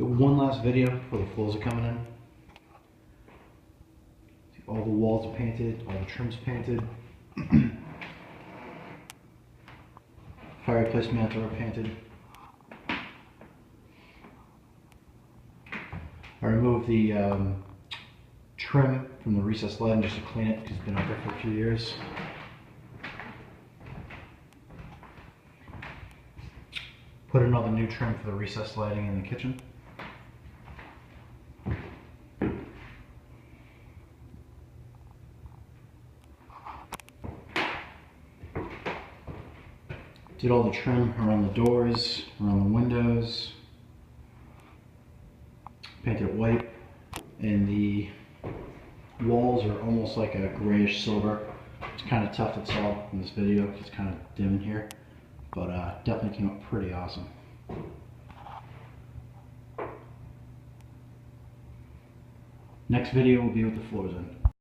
Got one last video before the floors are coming in. All the walls are painted, all the trim's painted. Fireplace mantle are painted. I removed the trim from the recessed lighting just to clean it because it's been up there for a few years. Put another new trim for the recessed lighting in the kitchen. Did all the trim around the doors, around the windows. Painted it white, and the walls are almost like a grayish silver. It's kind of tough to tell in this video, it's kind of dim in here, but definitely came up pretty awesome. Next video will be with the floors in.